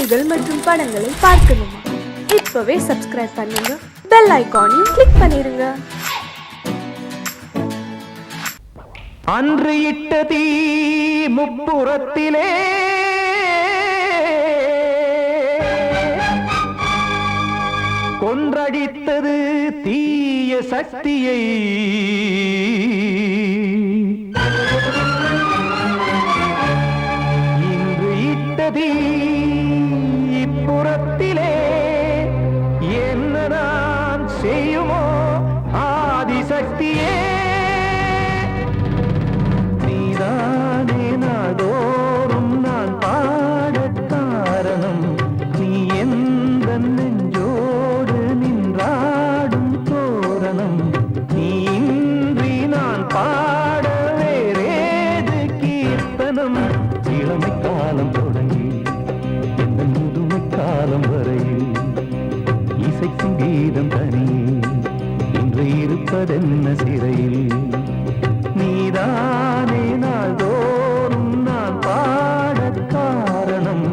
பாடல்கள் மற்றும் படங்களை பார்க்கணுமா? இப்பவே சப்ஸ்கிரைப் பண்ணுங்க, பெல் ஐகானையும் கிளிக் பண்ணிருங்க. அன்று இட்ட தீ முப்புறத்திலே கொன்றடித்தது தீய சக்தியை. இன்று இட்ட தீ இப்புறத்திலே என்ன நான் செய்யுமோ ஆதிசக்தியே. நீதானே நாடோறும் நான் பாட காரணம், நீ எந்த நெஞ்சோடு நின்றாடும் தோரணம். நீ இன்றி நான் பாட வேறேது கீர்த்தனம். இளமை காலம் தொடங்கி எந்த முதுமை காலம் வரையில் இசைக்கும் கீதம் தனியே இன்று இருப்பதென்ன சிறையில். நீதானே நாள்தோறும் நான் பாட காரணம்,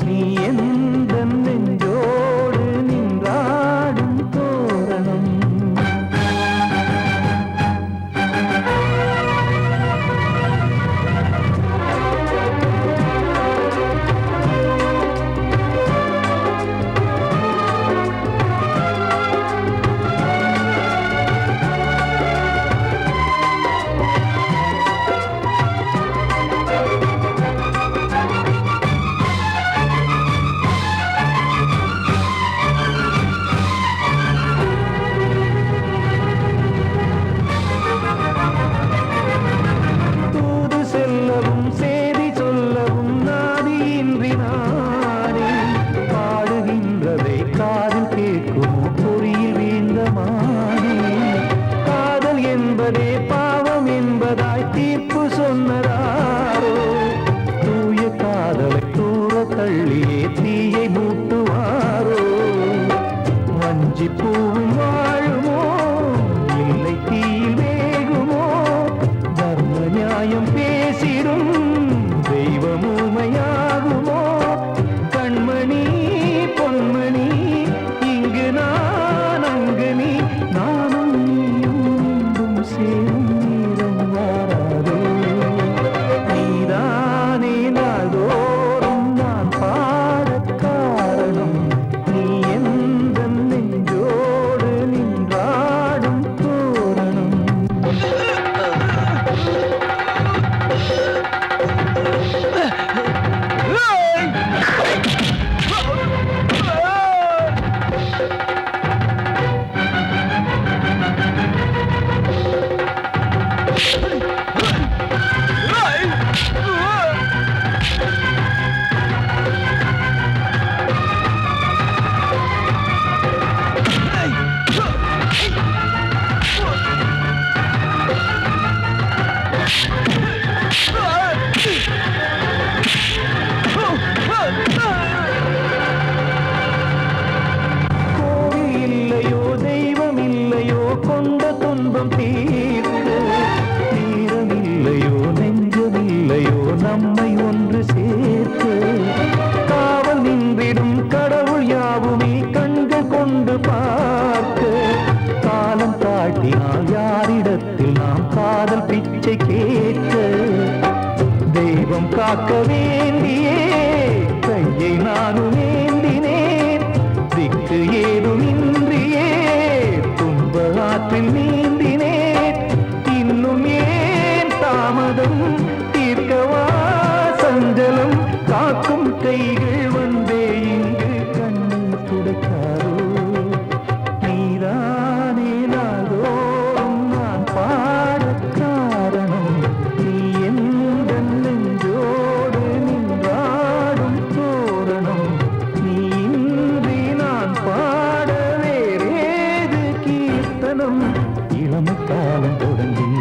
நீ எந்த நெஞ்சோடு நின்றாடும் தோரணம். பாவம் என்பதாய் தீர்ப்பு சொன்னதாரோ, தூய காதலை தூர தள்ளியே தீயை மூட்டுவாரோ. வஞ்சி பூவும் வாழுமோ இல்லை தீயில் வேகுமோ, தர்ம நியாயம் பேசிடும் தெய்வம் ஊமையாகுமோ. கண்மணி பொன்மணி இங்கு நான் அங்கு நீ, நானும் நீயும் சேரும் நீரம் வாராதோ. நீதானே நாள்தோறும் நான் பாட காரணம், நீ எந்த நெஞ்சோடு நின்றாடும் தோரணம். கோவில் இல்லையோ தெய்வம் இல்லையோ கொண்ட துன்பம் தீர்க்க, நேரம் இல்லையோ நெஞ்சம் இல்லையோ நம்மை ஒன்று சேர்க்க. காவல் நின்றிடும் கடவுள் யாவுமே கண்கள் கொண்டு பார்க்க. காலம் தாட்டினால் யாரிடத்தில் நாம் காதல் பிச்சை கேட்க. தெய்வம் காக்க வேண்டியே கையை நானும் ஏந்தினேன், திக்கு ஏதும் இன்றியே துன்ப ஆற்றில் நீந்தினேன். இன்னும் ஏன் தாமதம் தீர்க்கவா சஞ்சலம், காக்கும் கைகள் வந்தே இங்கு கண்ணீர் துடைக்காரோ. நீதானே நாள்தோறும் நான் பாட காரணம், நீ எந்த நெஞ்சோடு நின்றாடும் தோரணம். நீ இன்றி நான் பாட வேறேது கீர்த்தனம். இளமை காலம் தொடங்கி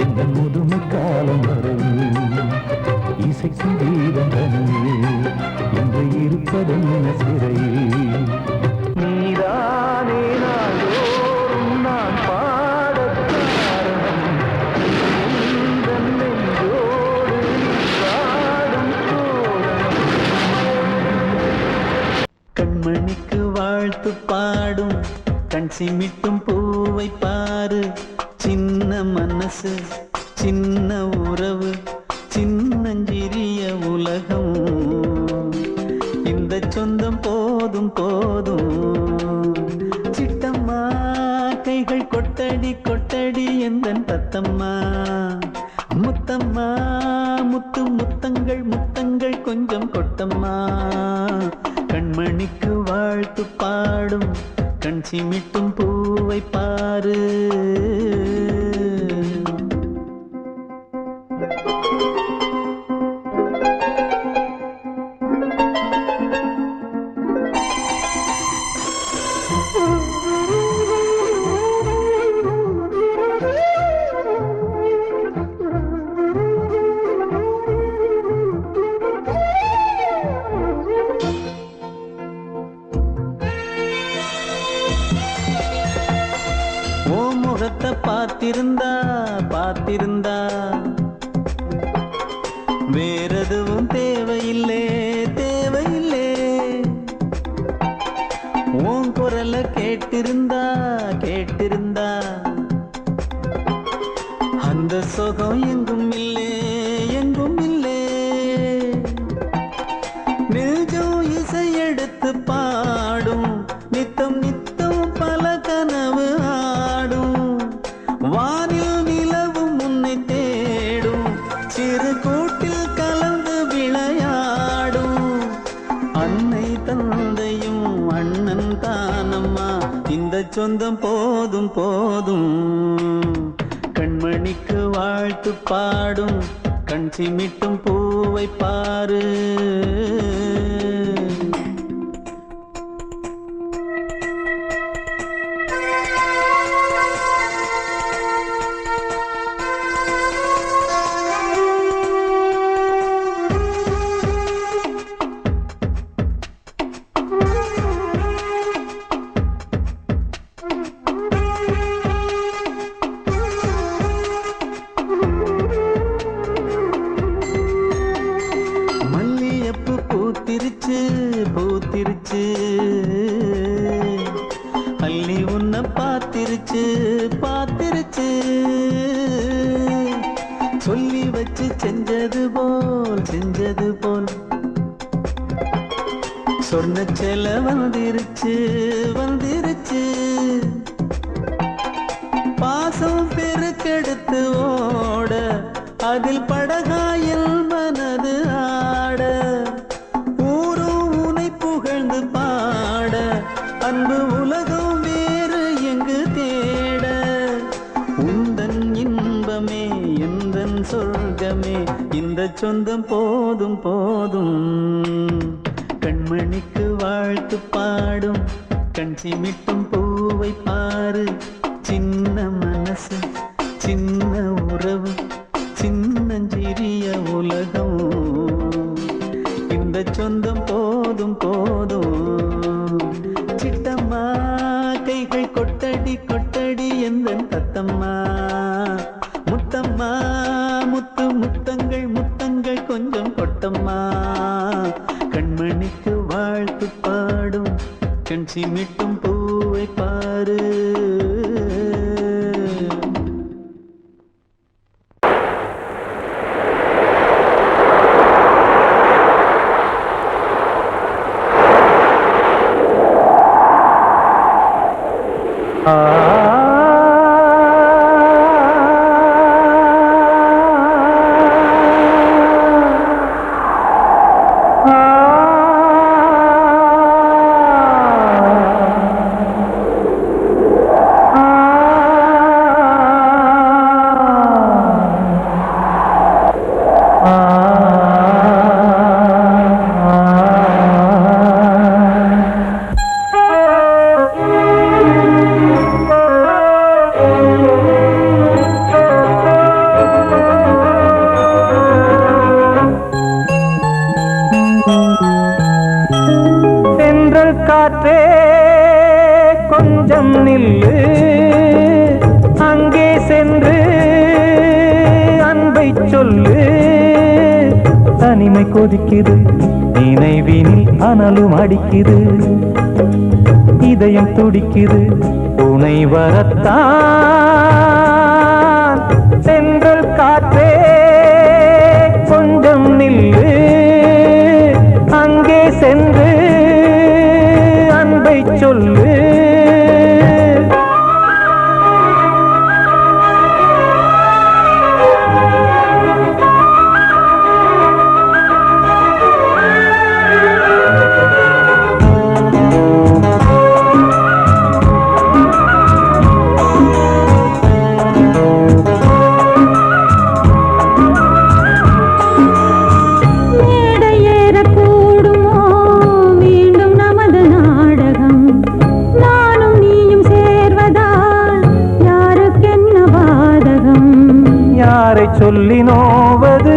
எந்த முதுமை காலம் வரையில் இசைக்கும் கீதம் தனியே என்று இருப்பதென்ன சிறையில். நீதானே நாள்தோறும் நான் பாட காரணம், எந்த நெஞ்சோடு நின்றாடும் தோரணம். கண்மணிக்கு வாழ்த்து பாடும் கண் சிமிட்டும் பூவை பாரு. சின்ன மனசு சின்ன உறவு சின்னஞ்சிறிய உலகம். இந்த சொந்தம் போதும் போதும். சிட்டம்மா கைகள் கொட்டடி கொட்டடி எந்தன் தத்தம்மா. முத்தம்மா முத்து முத்தங்கள் முத்தங்கள் கொஞ்சம் கொட்டம்மா. கண்மணிக்கு வாழ்த்து பாடும் கண் சிமிட்டும் பூவை பாரு. முகத்தை பார்த்திருந்தா பார்த்திருந்தா வேறெதுவும் தேவையில்லை தேவையில்லை. உன் குரலை கேட்டிருந்தா கேட்டிருந்தா அந்த சுகம் எங்கும் இல்லை எங்கும் இல்லை. நெஞ்சம் இசை எடுத்து பாடும் நித்தம் நித்தம் பல கனவு ஆடும். வானில் நிலவும் உன்னை தேடும் சிறு கூட்டில் கலந்து விளையாடும். அன்னை தந்தையும் அண்ணன் தானம்மா. இந்த சொந்தம் போதும் போதும். கண்மணிக்கு வாழ்த்து பாடும் கண் சிமிட்டும் பூவை பாரு. பூத்திருச்சு பூத்திருச்சு அள்ளி உன்னை பார்த்திருச்சு பார்த்திருச்சு. சொல்லி வச்சு செஞ்சது போல் சொன்ன செல வந்துருச்சு வந்துருச்சு. பாசம் பெருக்கெடுத்து ஓட அதில் படகாயில் மனது ஆட. புகழ்ந்து பாட அன்பு உலகம் வேறு எங்கு தேட. உந்தன் இன்பமே எந்தன் சொர்க்கமே இந்த சொந்தம் போதும் போதும். கண்மணிக்கு வாழ்த்து பாடும் கண் சிமிட்டும் பூவை பாரு. சின்ன மனசு சின்ன உறவு சின்னஞ்சிறிய உலகம். இந்த சொந்தம் போதும் போதும். சிட்டம்மா கைகள் கொட்டடி கொட்டடி எந்தன் தத்தம்மா. முத்தம்மா முத்து முத்தங்கள் முத்தங்கள் கொஞ்சம் கொட்டம்மா. கண்மணிக்கு வாழ்த்து பாடும் கண் சிமிட்டும் பூவை பாரு. காற்றே கொஞ்சம் நில்லு, அங்கே சென்று அன்பை சொல்லு. தனிமை கொதிக்குது நினைவினில் அனலும் அடிக்குது இதயம் துடிக்குது துணை வரத்தான் சென்றல் காற்றே கொஞ்சம் நில்லு அங்கே சென்று அன்பை சொல்லு சொல்லி நோவது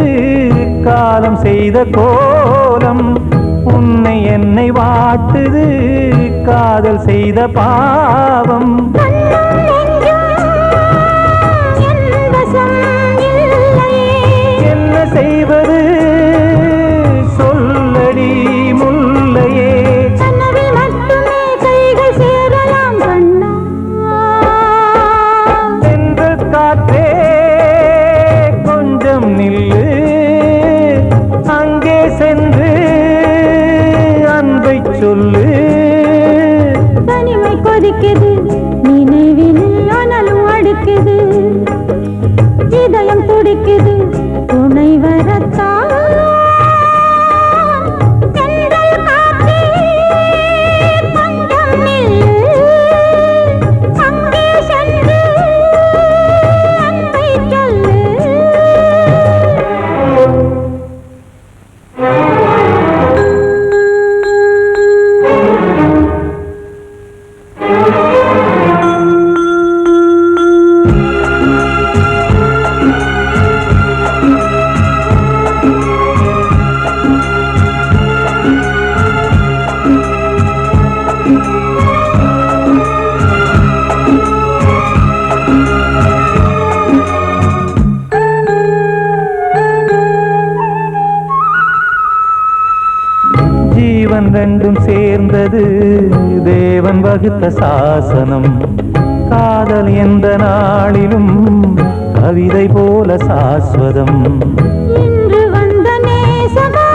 காலம் செய்த கோலம் உன்னை என்னை வாட்டுது காதல் செய்த பாவம் என்ன செய்வது சொல்லடி முல்லையே சென்று காற்றே நில்லு அங்கே சென்று அன்பை சொல்லு தனிமை கொதிக்குது நினைவினில் அனலும் அடிக்குது இதயம் துடிக்குது துணை வரத்தான் ரெண்டும் சேர்ந்தது தேவன் வகுத்த சாசனம் காதல் எந்த நாளிலும் கவிதை போல சாஸ்வதம் இன்று வந்த நேசமோ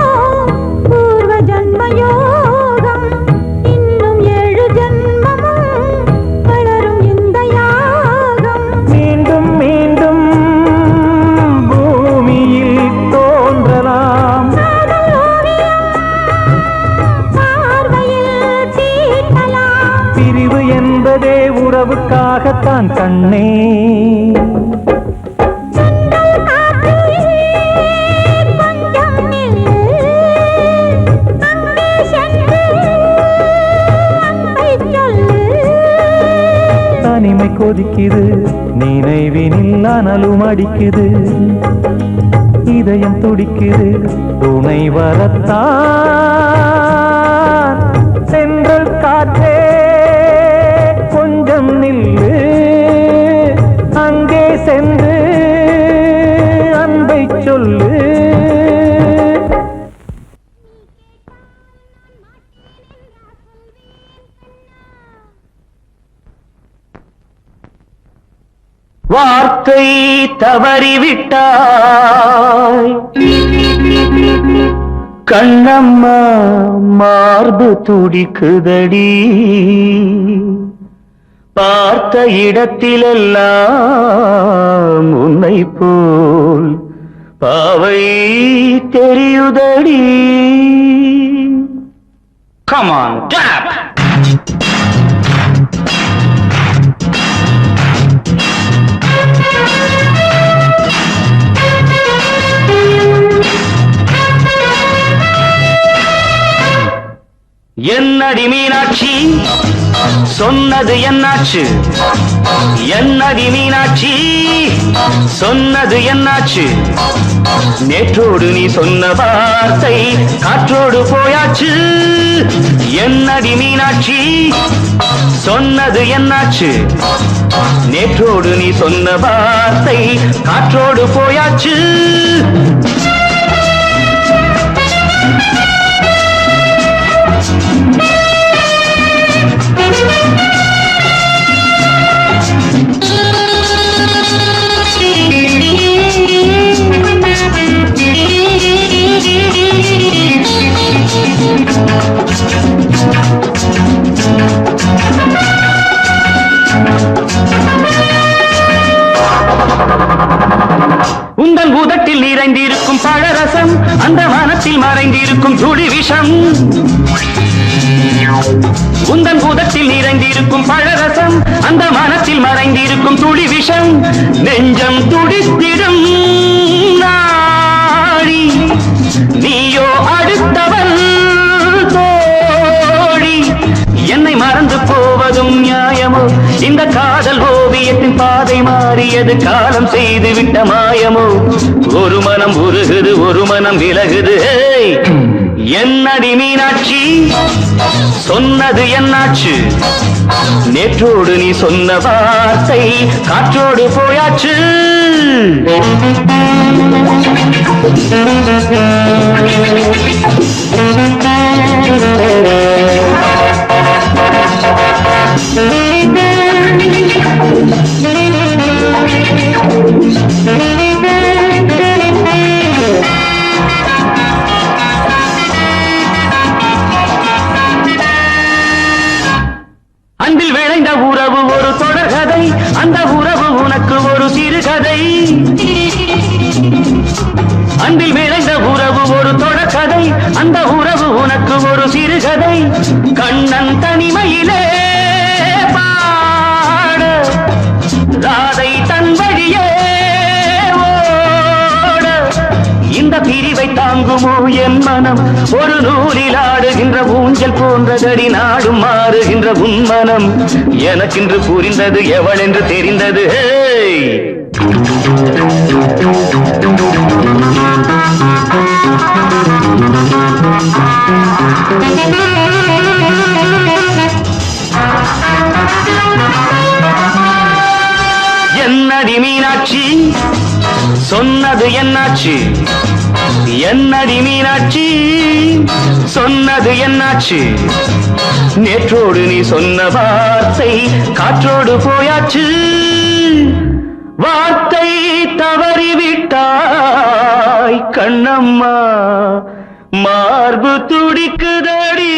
பூர்வ ஜன்மயோகம் இன்னும் 7 ஜன்மமும் வளரும் இந்த யாகம் மீண்டும் மீண்டும் பூமியில் தோன்றலாம் பிரிவு என்பதே உறவுக்காகத்தான் கண்ணே தனிமை கொதிக்குது நினைவினில் அனலும் அடிக்குது இதயம் துடிக்குது துணை வரத்தான் சென்றல் காற்றே கொஞ்சம் நில்லு அங்கே சென்று அன்பை சொல்லு வார்த்தை தவறிவிட்டாய் கண்ணம்மா மார்பு துடிக்குதடி பார்த்த இடத்திலெல்லாம் உன்னை போல் பாவை தெரியுதடி. Come on, tap! என்னடி மீனாட்சி சொன்னது என்னாச்சு? என்னடி மீனாட்சி சொன்னது என்னாச்சு? நேற்றோடு நீ சொன்ன வார்த்தை காற்றோடு போயாச்சு. என்னடி மீனாட்சி சொன்னது என்னாச்சு? நேற்றோடு நீ சொன்ன வார்த்தை காற்றோடு போயாச்சு. உந்தன் உதட்டில் நிறைந்திருக்கும் பழரசம் அந்த மனத்தில் மறைந்திருக்கும் துளி விஷம் உந்தன் உதட்டில் நிறைந்திருக்கும் பழரசம் அந்த மனத்தில் மறைந்திருக்கும் துளி விஷம் நெஞ்சம் துடித்திடும் நாடி நீயோ அடுத்தவன் தோழி என்னை மறந்து போவதும் நியாயமோ இந்த காதல் ஓவியத்தின் பாதை மாறியது காலம் செய்து விட்ட மாயமோ ஒரு மனம் உருகுது ஒரு மனம் விலகுது என்னடி மீனாட்சி சொன்னது என்னாச்சு நேற்றோடு நீ சொன்ன வார்த்தை காற்றோடு போயாச்சு அன்பில் விளைந்த உறவு ஒரு தொடர்கதை அந்த உறவு உனக்கு ஒரு சிறுகதை அன்பில் விளைந்த உறவு ஒரு தொடர்கதை அந்த உறவு உனக்கு ஒரு சிறுகதை கண்ணன் தனிமையிலே பாட ராதை தன் வழியே ஓட இந்த பிரிவை தாங்குமோ என் மனம் ஒரு நூலில் ஆடுகின்ற ஊஞ்சல் போன்றதடி நாடும் மாறுகின்ற உன்மனம் எனக்கென்று புரிந்தது எவள் என்று தெரிந்தது என்னடி மீனாட்சி சொன்னது என்னாச்சு என்னடி மீனாட்சி சொன்னது என்னாச்சு நேற்றோடு நீ சொன்ன வார்த்தை காற்றோடு போயாச்சு வார்த்தை தவறிவிட்டாய் கண்ணம்மா மார்பு துடிக்குதடி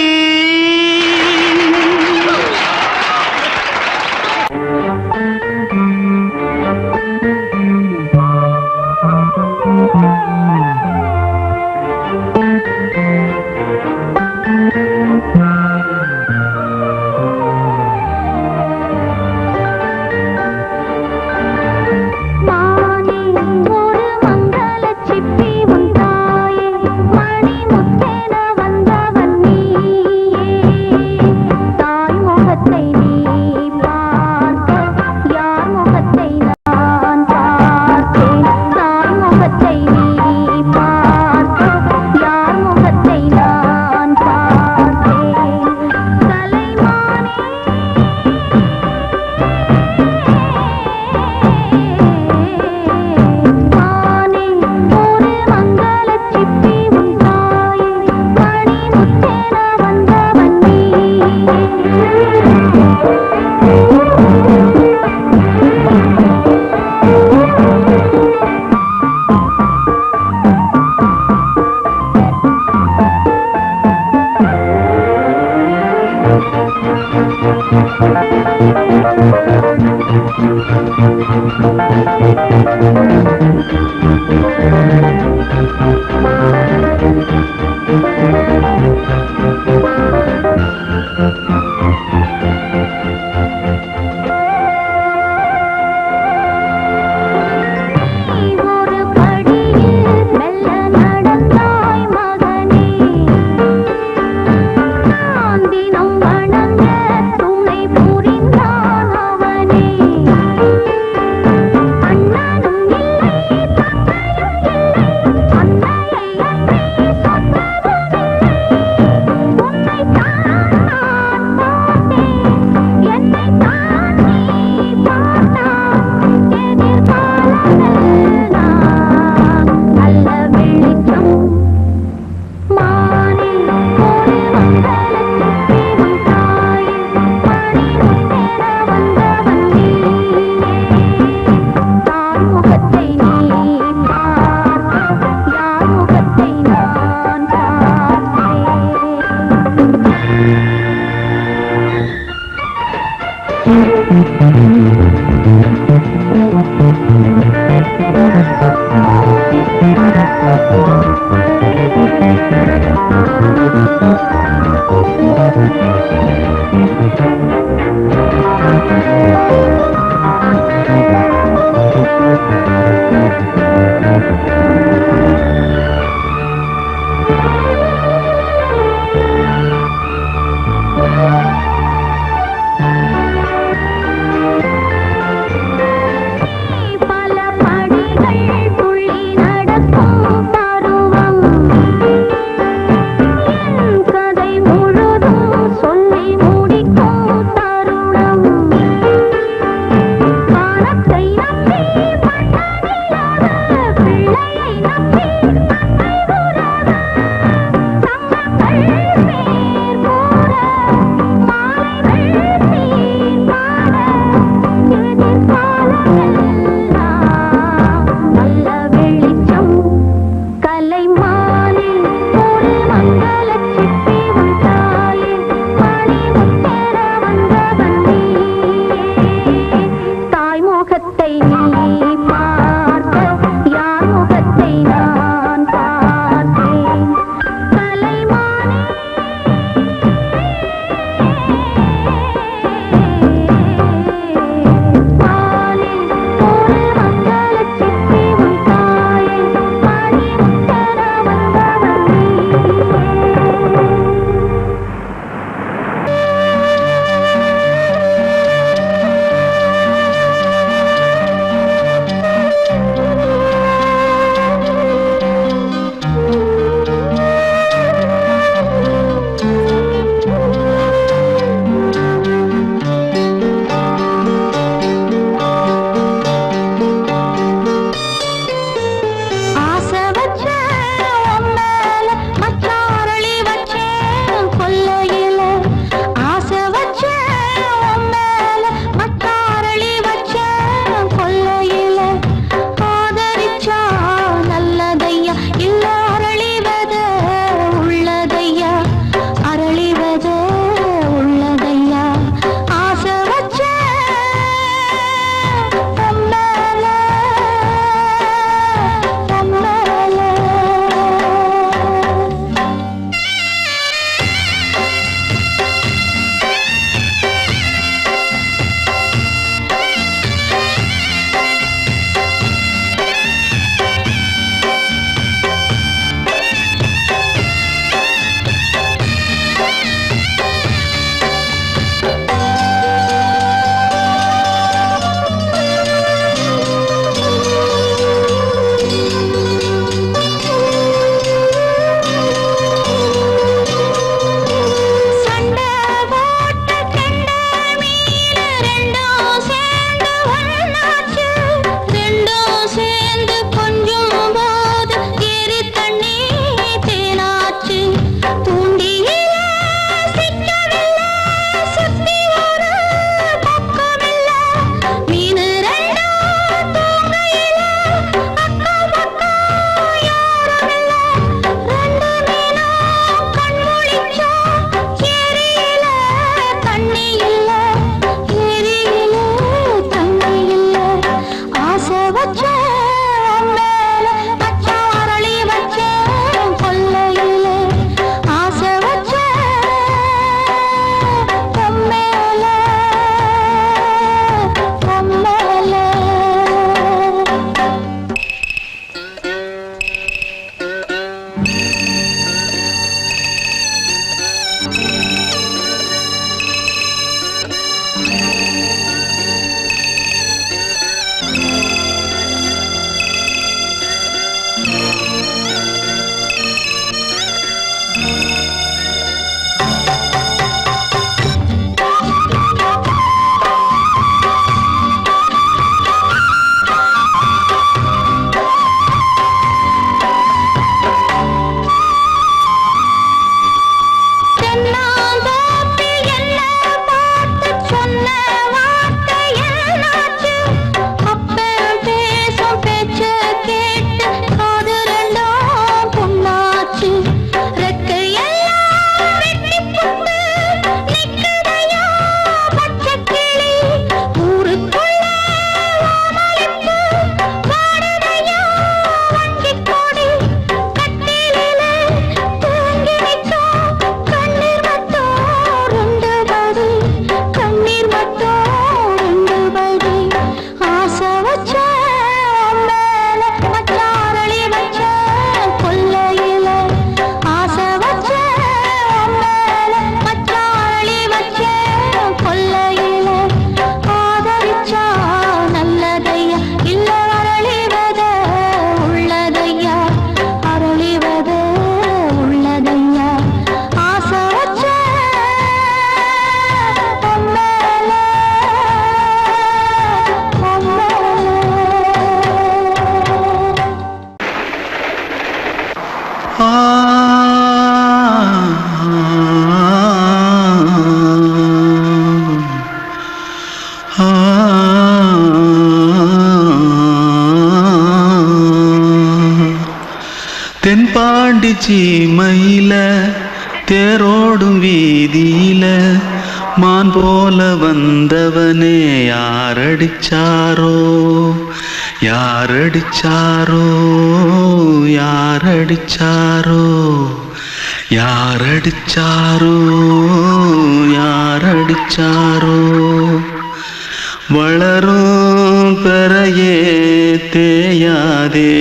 அண்ணனோ சீமையில தேரோடும் வீதியில மான் போல வந்தவனே யாரடிச்சாரோ யாரடிச்சாரோ யாரடிச்சாரோ யாரடிச்சாரோ யாரடிச்சாரோ வளரும் பெறையே தேயாதே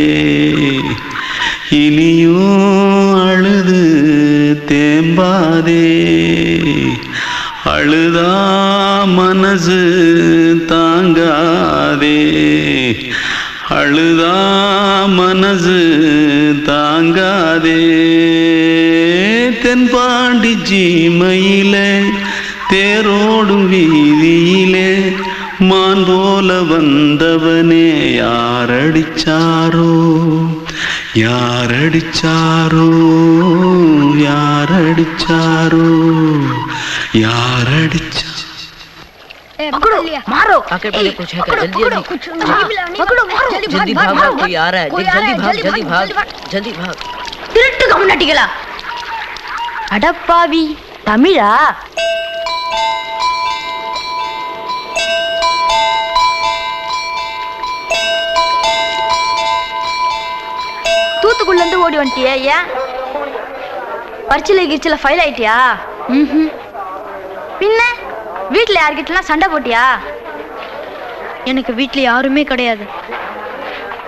இனியும் அழுது தேம்பாதே அழுதா மனசு தாங்காதே அழுதா மனசு தாங்காதே தென்பாண்டி சீமையிலே தேரோடும் வீதியிலே மான் போல வந்தவனே யாரடிச்சாரோ யாரடிச்சாரோ யாரடிச்சாரோ யாரடிச்சா पकड़ो मारो आके पहले कुछ है क्या जल्दी जल्दी पकड़ो मारो जल्दी भाग भाग कोई आ रहा है देख जल्दी भाग जल्दी भाग திருட்டு கம்னாட்டிகளா அடப்பாவி தமிழா தூத்துக்குள்ள இருந்து ஓடி வந்துட்டியா ஏன் பரிச்சையில கிரிச்சில ஃபைல் ஆயிட்டியா பின்ன வீட்டுல யார்கிட்டலாம் சண்டை போட்டியா எனக்கு வீட்டுல யாருமே கிடையாது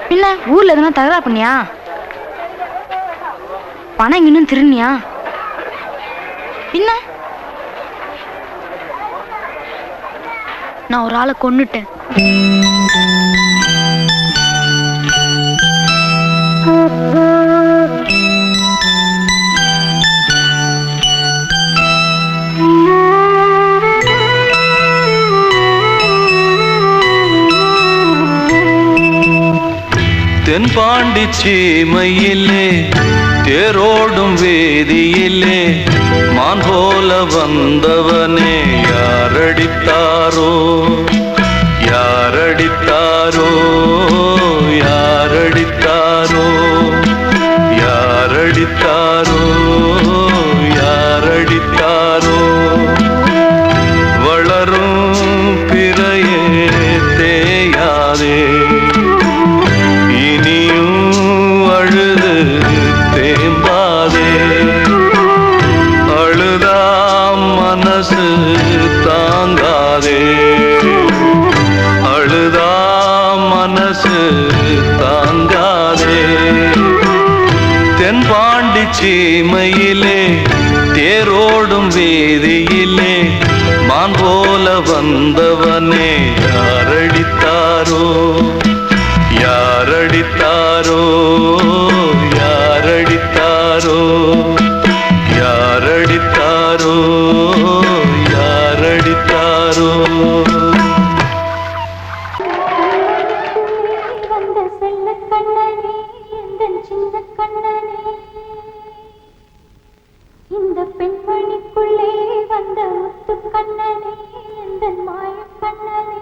பின்ன ஊர்ல எதுனா தகராறு பண்ணியா பணம் இன்னும் திருநியா பின்ன நான் ஒரு ஆளை கொன்னுட்டேன் தென்பாண்டி சீமையிலே தேரோடும் வேதியிலே மான் போல வந்தவனே யாரடித்தாரோ யாரடித்தாரோ யாரடித்தாரோ யாரடித்தாரோ யாரடித்தாரோ வளரும் பிறையே தேயாதே அழுது தேம்பாதே அழுதா மனசு தாங்காதே அழுதா மனசு தாங்காதே தென்பாண்டி சீமையிலே தேரோடும் வீதியிலே மான் போல வந்தவனே யாரடித்தாரோ யாரடித்தாரோ யாரடித்தாரோ யாரடித்தாரோ யாரடித்தாரோ வந்த செல்ல கண்ணனே எந்தன் சின்ன கண்ணனே இந்த பெண்மணிக்குள்ளே வந்த முத்து கண்ணனே எந்தன் மாய கண்ணனே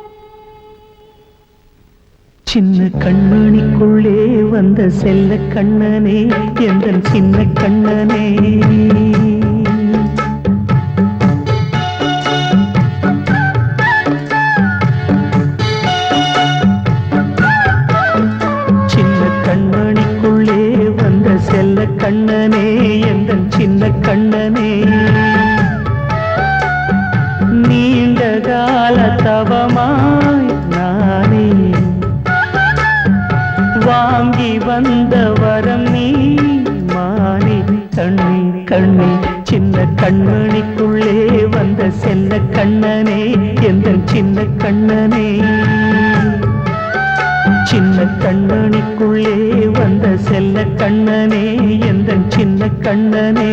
சின்ன கண்மணிக்குள்ளே வந்த செல்ல கண்ணனே எந்தன் சின்ன கண்ணனே சின்ன கண்மணிக்குள்ளே வந்த செல்ல கண்ணனே எந்தன் சின்ன கண்ணனே நீண்ட கால தவமாய் நானே வாங்கி வந்த வரம் நீ மானே கண்ணே கண்ணே சின்ன கண்மணிக்குள்ளே வந்த செல்ல கண்ணனே எந்தன் சின்ன கண்ணனே சின்ன கண்மணிக்குள்ளே வந்த செல்ல கண்ணனே எந்தன் சின்ன கண்ணனே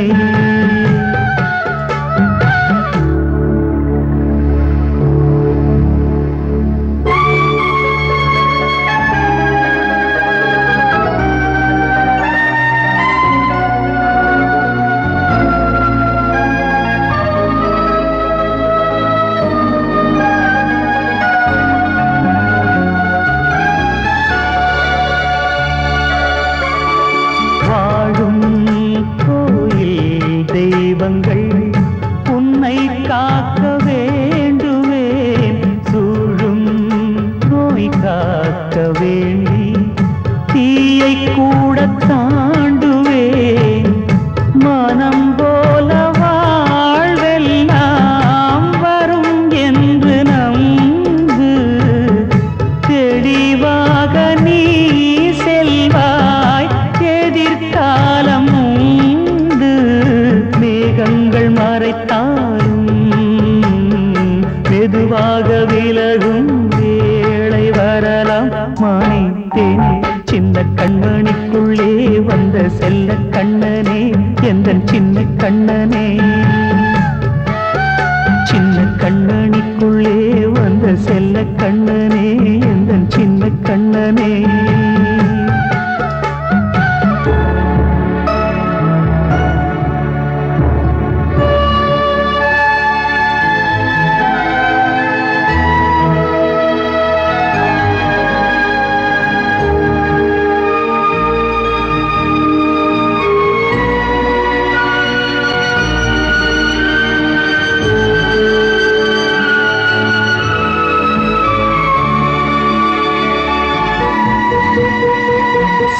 காக்க வேண்டுவேன், சூழும் நோய் காக்க வேண்டி தீயை கூட தாண்டுவேன். மனம் போல வாழ்வெல்லாம் வரும் என்று நம்பு, தெளிவாக நீ செல்வாய், எதிர்காலம் உண்டு. மேகங்கள் மறைத்தாலும் மெதுவாக விலகும் வேளை வரலாம். மானித்தேனே சின்ன கண்மணிக்குள்ளே வந்த செல்ல கண்ணனே, எந்தன் சின்ன கண்ணனே. சின்ன கண்ணனிக்குள்ளே வந்த செல்ல கண்ணனே, எந்தன் சின்ன கண்ணனே.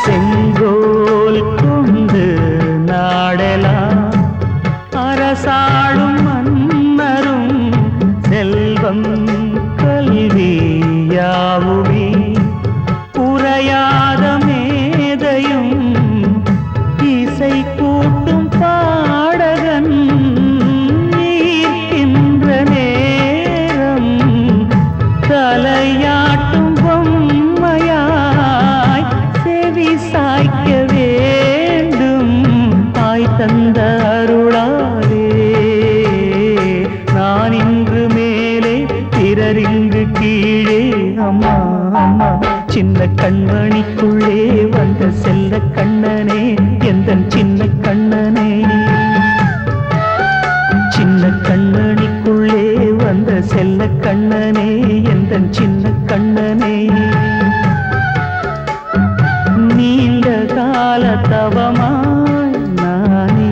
செங்கோல் கொண்டு நாடலாம் அரசாளும் மன்னரும், செல்வம் கல்வி யாவுமே உரையாத மேதையும், இசை கூட்டும் பாடகன் ஈர்க்கின்ற நேரம், தலையாட்டும் பொம்மையாய் செவி சாய்க்க வேண்டும். தாய் தந்த அருளாலே நான் இன்று மேலே, பிறரிங்கு கீழே. அம்மா அம்மா சின்ன கண்மணிக்குள்ளே வந்த செல்ல கண்ணனே, எந்தன் சின்ன கண்ணனே. சின்ன கண்ணனிக்குள்ளே வந்த செல்ல கண்ணனே, எந்தன் சின்ன கண்ணனே. நீண்ட கால தவமாய் நானே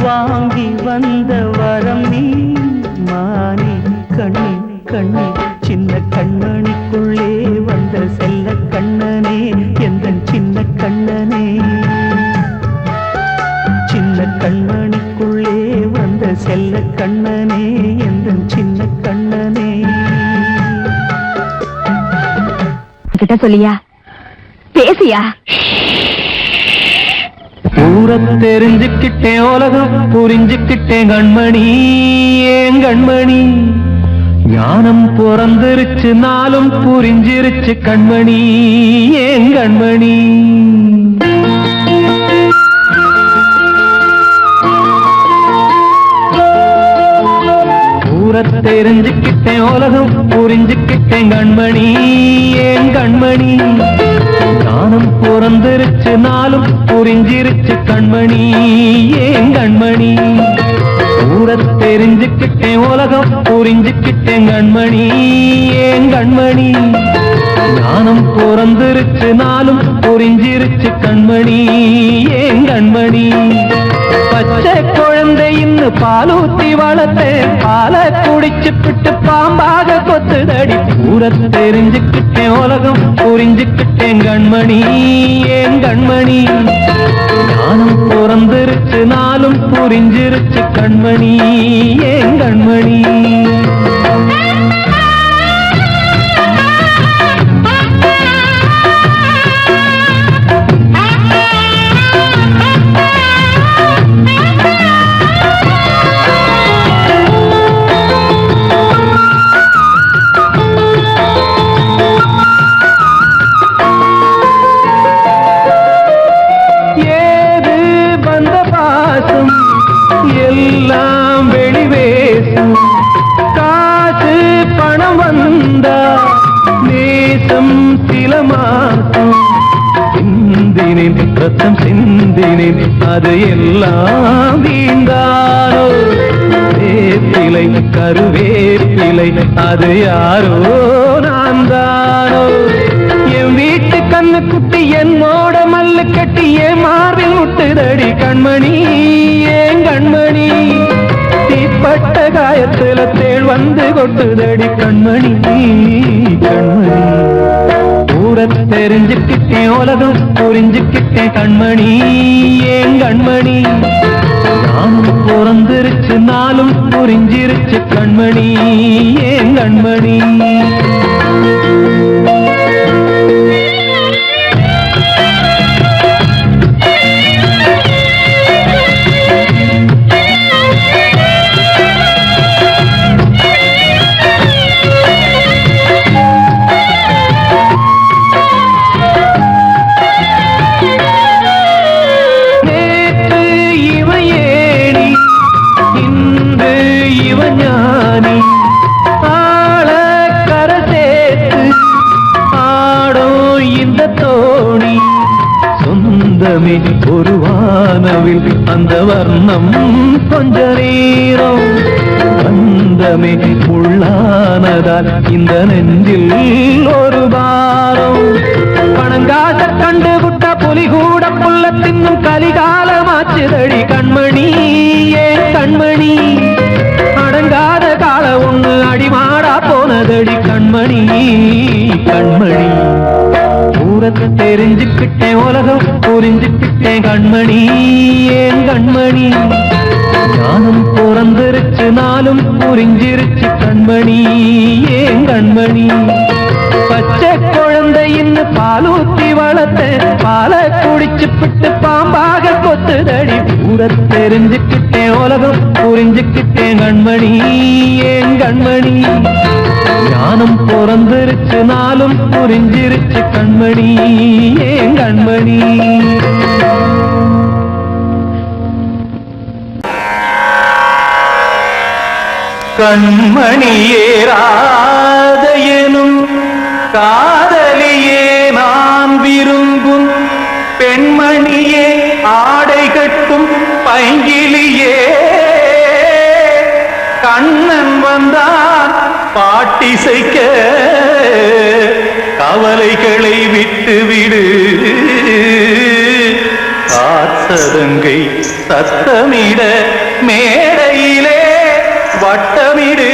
வாங்கி வந்த வரம் நீ மானே. கண்ணி கண்ணி சின்ன கண்ணனிக்குள்ளே வந்த செல்ல கண்ணனே, எந்தன் சின்ன கண்ணனே. சின்ன கண்ணனிக்குள்ளே வந்த செல்ல கண்ணனே, எந்தன் சின்ன கண்ணனே. கிட்ட சொல்லியா, பேசியா? ஊரம் தெரிஞ்சுக்கிட்டேன், உலகம் புரிஞ்சுக்கிட்டேன் கண்மணி, ஏன் கண்மணி. ஞானம் பிறந்திருச்சு, நாளும் புரிஞ்சிருச்சு கண்மணி, ஏன் கண்மணி. ஊரத் தெரிஞ்சுக்கிட்டேன், உலகம் புரிஞ்சுக்கிட்டேன் கண்மணி, ஏன் கண்மணி. ஞானம் பிறந்திருச்சு, நாளும் புரிஞ்சிருச்சு கண்மணி, ஏன் கண்மணி. ஊரத் தெரிஞ்சுக்கிட்டேன், உலகம் புரிஞ்சுக்கிட்டேன் கண்மணி, ஏன் கண்மணி. ஞானம் பிறந்திருச்சு, நாளும் புரிஞ்சிருச்சு கண்மணி, ஏன் கண்மணி. பச்சை குழந்தை இன்னும் பாலூத்தி வளர்த்தேன், பாலை குடிச்சு பிட்டு பாம்பாக கொத்துதடி. ஊரத் தெரிஞ்சுக்கிட்டேன், உலகம் புரிஞ்சுக்கிட்டேன் கண்மணி, ஏன் கண்மணி. ஞானம் பிறந்திருச்சு, நாளும் புரிஞ்சிருச்சு கண்மணி, ஏன் கண்மணி. எல்லாம் வெளிவேசும், காசு பணம் வந்தா நேசம் சில மாசம். சிந்தினேன் ரத்தம் சிந்தினேன், அது எல்லாம் வீந்தாரோ. வேப்பிலை கருவேப்பிலை, அது யாரோ நான் தானோ. என் வீட்டு கண்ணு குட்டி என்னோட மல்லு கட்டி என் மார்பில் முட்டுதடி கண்மணி, ஏன் கண்மணி. ஏற்பட்ட காயத்துல தேள் வந்து கொட்டுதடி கண்மணி கண்மணி. ஊரை தெரிஞ்சுக்கிட்டேன் உலகம் புரிஞ்சுக்கிட்டேன் கண்மணி ஏன் கண்மணி. நானும் பிறந்திருச்சு நாளும் புரிஞ்சிருச்சு கண்மணி ஏன் கண்மணி. ஒரு வானவில் அந்த வர்ணம் கொஞ்ச நேரம் பந்தமே உள்ளானதால் இந்த நெஞ்சில் ஒரு பாரம். பணங்காச கண்டு விட்ட புலி கூட புல்ல தின்னும் கலிகாலமாச்சுதடி கண்மணி ஏன் கண்மணி. அடங்காத கால ஒண்ணு அடிமாடா போனதடி கண்மணி கண்மணி. ஊரத்தை தெரிஞ்சுக்கிட்டேன் உலகம் புரிஞ்சுக்கிட்டேன் கண்மணி ஏன் கண்மணி. ஞானம் பிறந்திருச்சு நாளும் புரிஞ்சிருச்சு கண்மணி ஏன் கண்மணி. பச்சை குழந்தை இன்னும் பாலூத்தி வளர்த்த பாலை குடிச்சு பிட்டு பாம்பாக கொத்துதடி. ஊரத்தை தெரிஞ்சுக்கிட்டேன் உலகம் புரிஞ்சுக்கிட்டேன் கண்மணி ஏன் கண்மணி. ஞானம் பிறந்திருச்சு நாளும் புரிஞ்சிருச்சு கண்மணி ஏன் கண்மணி. கண்மணியே ராதையனும் காதலியே நான் விரும்பும் பெண்மணியே ஆடை கட்டும் பைங்கிலியே. கண்ணன் வந்தான் பாட்டிசைக்க கவலைகளை விட்டுவிடு. காத்ததங்கை சத்தமிட மேடையிலே வட்டமிடு.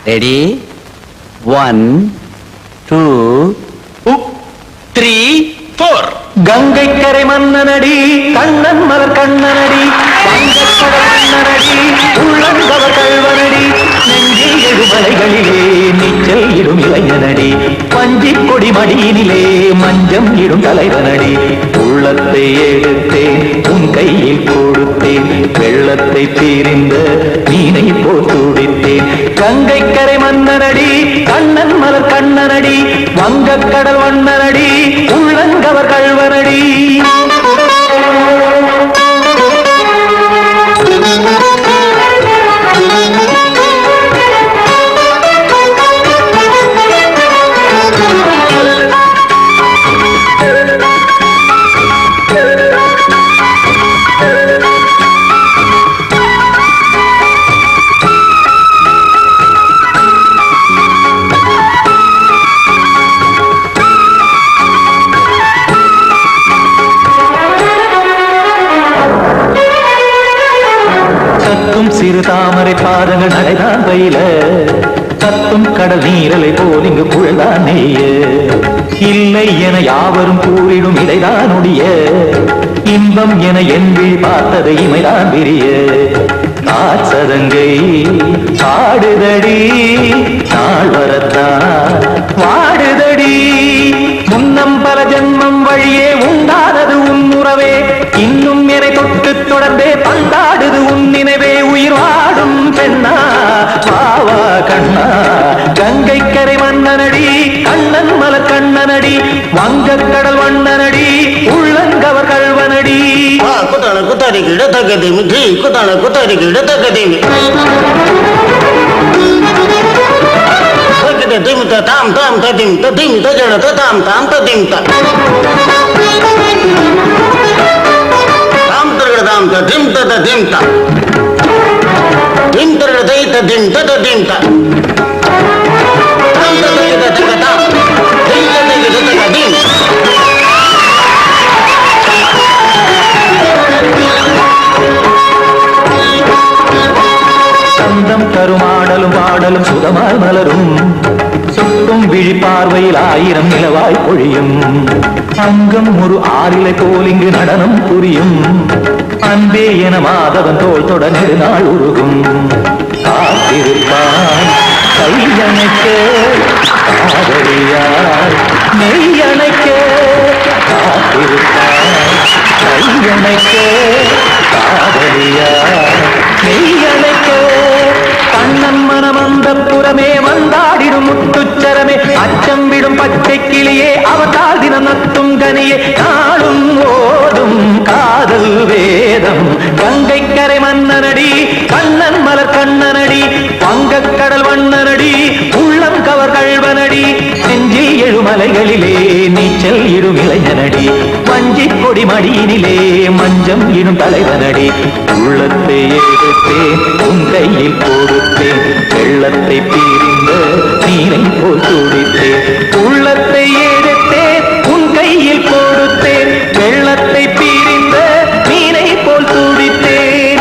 ரெடி 1 2 3 4. கங்கை கரை மன்னனடி கண்ணன் மலர் கண்ணனடி வங்கக்கடல் மன்னனடி உள்ளங்கவர் கல்வனடி. நெஞ்சில் எழுமலைகளிலே நீச்சல் இடும் இளைஞனடி பஞ்சி கொடி மடியினிலே மஞ்சம் இடும் தலைவனடி. உள்ளத்தை எடுத்தேன் உன் கையில் கொடுத்தேன் வெள்ளத்தை தீரிந்த மீனை போல் துடித்தேன். கங்கை கரை மன்னனடி கண்ணன் மலர் கண்ணனடி வங்கக்கடல் வண்ணனடி உள்ளங்கவர் கல்வனடி. சிறு தாமரை பாதங்கள் நடைதான் பயில கத்தும் கடல் நீரலை போல் இங்கு புழல்தான் நெய்ய. இல்லை என யாவரும் கூறிடும் இடைதான் உடைய இன்பம் என என்பில் பார்த்தது இமைதான் விரிய. காச்சதங்கை பாடுதடி நாள் வரத்தான் வாடுதடி. முன்னம் பல ஜென்மம் வழியே உண்டானது உன் உறவே இன்னும் என்னை தொட்டு தொடர்ந்தே பந்தாடுது உன் நினைவே. உயிர் வாடும் பெண்ணா பாவா கண்ணா கங்கை கரை மன்னனடி கண்ணன் மலர் கண்ணனடி வங்கக்கடல் வண்ணனடி உள்ளங்கவர் கல்வனடி. குத்தான குத்தாரிக்கு இடத்தக்கதேமி ஜி குத்தான குத்தாரிக்கு இடத்தக்கதேமி திம் தாம் தாம் ததிம் ததிம் தஜன தாம் தாம் ததிம் தாம் தாம் ததிம் ததிம் தாம் திம் தரதை ததிம் ததிம் தாம் தாம் ததிம் பார்வையில் 1000 நிலவாய் பொழியும் அங்கம் ஒரு ஆறிலை போல் இங்கு நடனம் புரியும் அன்பே என மாதவன் தோள் தொட நெடுநாள் உருகும் காத்திருப்பான் கையணைக்க காதலியார் மெய்யணைக்க காத்திருப்பான் கையணைக்க காதலியார் மெய்யணைக்க கண்ணன் மனம் அந்த புறமே வந்தாடிடும் முத்துச்சரமே அச்சம் விடும் பச்சை கிளியே அவதால் தினம் நத்தும் கனியே நாளும் ஓடும் காதல் வேதம் கங்கை கரை மன்னனடி கண்ணன் மலர் கண்ணனடி வங்கக் கடல் வண்ணனடி உள்ளம் கவர் கழ்வனடி நெஞ்சில் எழுமலைகளிலே நீச்சல் இடும் இளைஞனடி வஞ்சி கொடி மடியினிலே மஞ்சம் இடும் தலைவனடி உள்ளத்தை எடுத்தேன் உன் கையில் கொடுத்தேன் வெள்ளத்தை பிரிந்த நீரை போல் துடித்தேன் உள்ளத்தை எடுத்தேன் உன் கையில் கொடுத்தேன் வெள்ளத்தை பிரிந்த நீரை போல் துடித்தேன்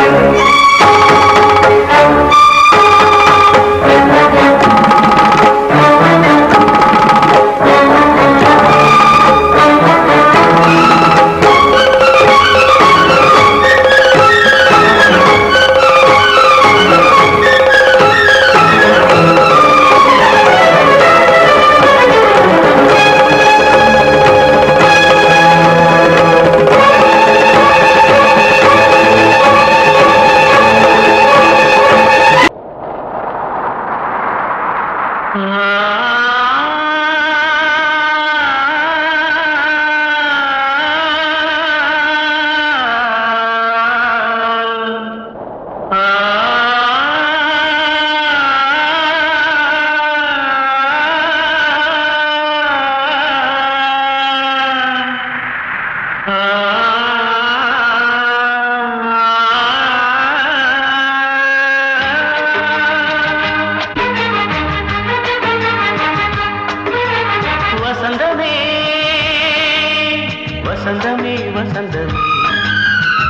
வசந்தமே வசந்தமே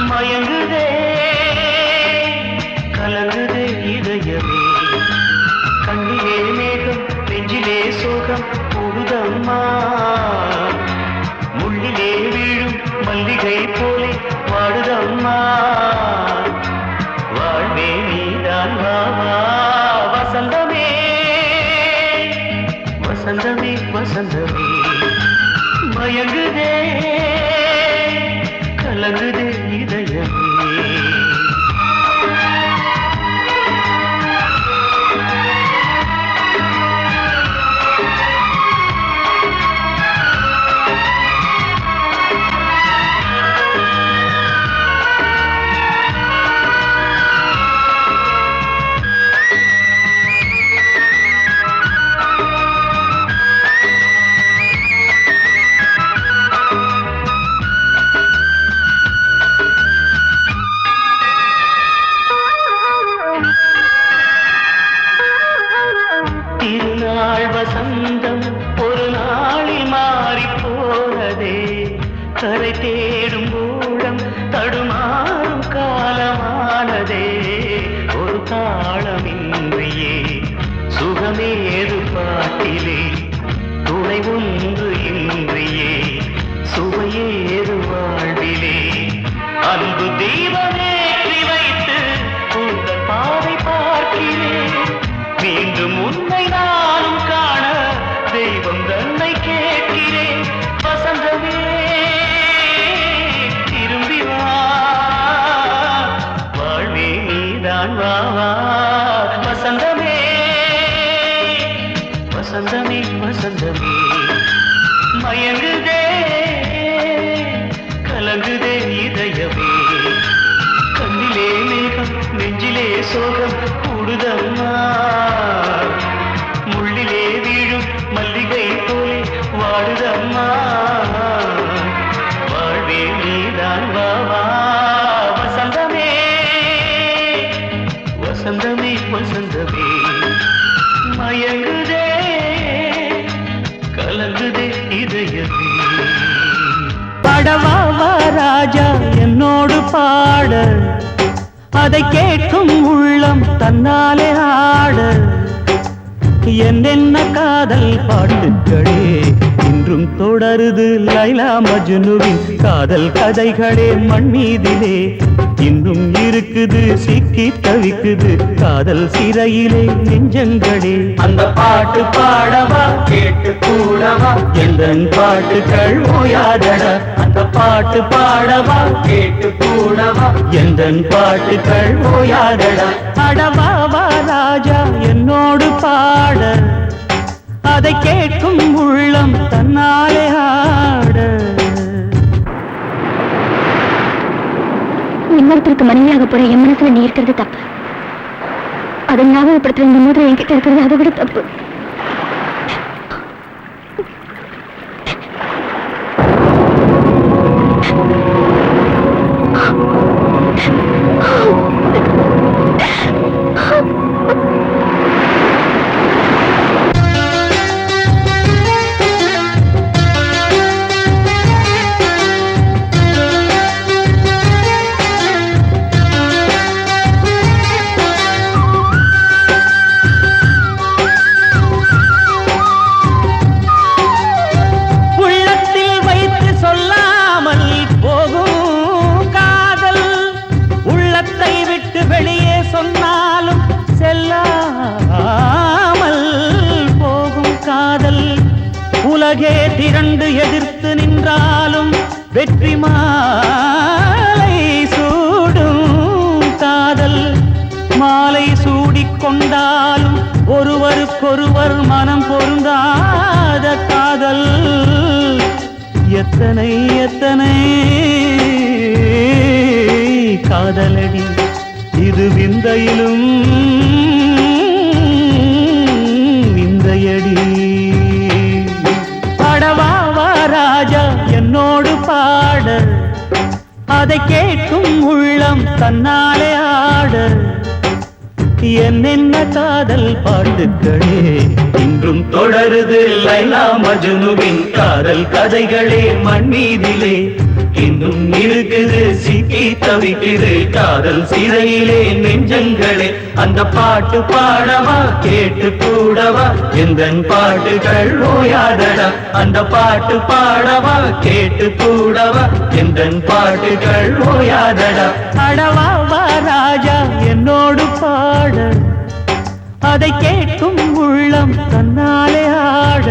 மயங்குதே கலங்குதே இதயமே கண்ணிலே மேகம் நெஞ்சிலே சோகம் கூடுதம்மா முள்ளிலே வீழும் மல்லிகை போலே வாடுதம்மா வாழ்வே நீதான் வாவா வசந்தமே வசந்தமே வசந்தமே மயங்குதே கலங்குதே இதயமே திருநாள் வசந்தம் ஒரு நாளில் மாறி போனதே கரை தேடும் ஊழம் தடுமாறும் காலமானதே ஒரு தாளமின்றியே சுகமேது பாட்டிலே துணை ஒன்று இன்றியே சுவையேது வாழ்விலே அன்பு தீபமேற்றி வைத்து உங்கள் பாதை பார்க்கிறேன் மீண்டும் உன்னை நானும் காண தெய்வம் தன்னை கேட்கிறேன் வசந்தமே திரும்பி வா வாழ்வே நீதான் வா வசந்தமே வசந்தமே வசந்தமே மயங்குதே கலங்குதே இதயமே கண்ணிலே மேகம் நெஞ்சிலே சோகம் கூடுதம்மா முள்ளிலே வீழும் மல்லிகை போலே வாடுதம்மா வாழ்வே நீதான் வா வசந்தமே வசந்தமே வசந்தமே மயங்குதே கலங்குதே இதயமே படவா ராஜா என்னோடு பாட அதை கேட்கும் உள்ளம் தன்னாலே ஆட என்னென்ன காதல் பாட்டுக்களே இன்றும் தொடருது லைலா மஜ்னுவின் காதல் கதைகளே மண் மீதிலே இன்னும் இருக்குது சிக்கி தவிக்குது காதல் சிறையிலே நெஞ்சங்களே அந்த பாட்டு பாடவா கேட்டு கூடவா எந்தன் பாட்டுகள் ஓயாதடா அந்த பாட்டு பாடவா கேட்டு கூடவா எந்தன் பாட்டுகள் ஓயாதடா அடவாவா ராஜா என்னோடு பாட அதை கேட்கும் உள்ளம் தன்னாலே ஆட இன்னொருத்தருக்கு மனைவியாக போற என் மனசுல நீ இருக்கிறது தப்பு அதை ஞாபகப்படுத்துற இந்த மூதிரை என்கிட்ட இருக்கிறது அதை விட தப்பு வெளியே சொன்னாலும் செல்லாமல் போகும் காதல் உலகே திரண்டு எதிர்த்து நின்றாலும் வெற்றி மாலை சூடும் காதல் மாலை சூடிக்கொண்டாலும் ஒருவருக்கொருவர் மனம் பொருந்தாத காதல் எத்தனை எத்தனை காதலடி இது விந்தையிலும் விந்தையடி பாடவாவா ராஜா என்னோடு பாட அதை கேட்கும் உள்ளம் தன்னாலே ஆட என்னென்ன காதல் பாட்டுக்களே இன்றும் தொடருது லைலா மஜ்னுவின் காதல் கதைகளே மண் மீதிலே இன்னும் இருக்குது சிக்கி தவிக்குது காதல் சிறையிலே நெஞ்சங்களே அந்த பாட்டு பாடவா கேட்டு கூடவா எந்தன் பாட்டுகள் ஓயாதடா அந்த பாட்டு பாடவா கேட்டு கூடவா எந்தன் பாட்டுகள் ஓயாதடா அடவாவா ராஜா என்னோடு பாட அதை கேட்கும் உள்ளம் தன்னாலே ஆட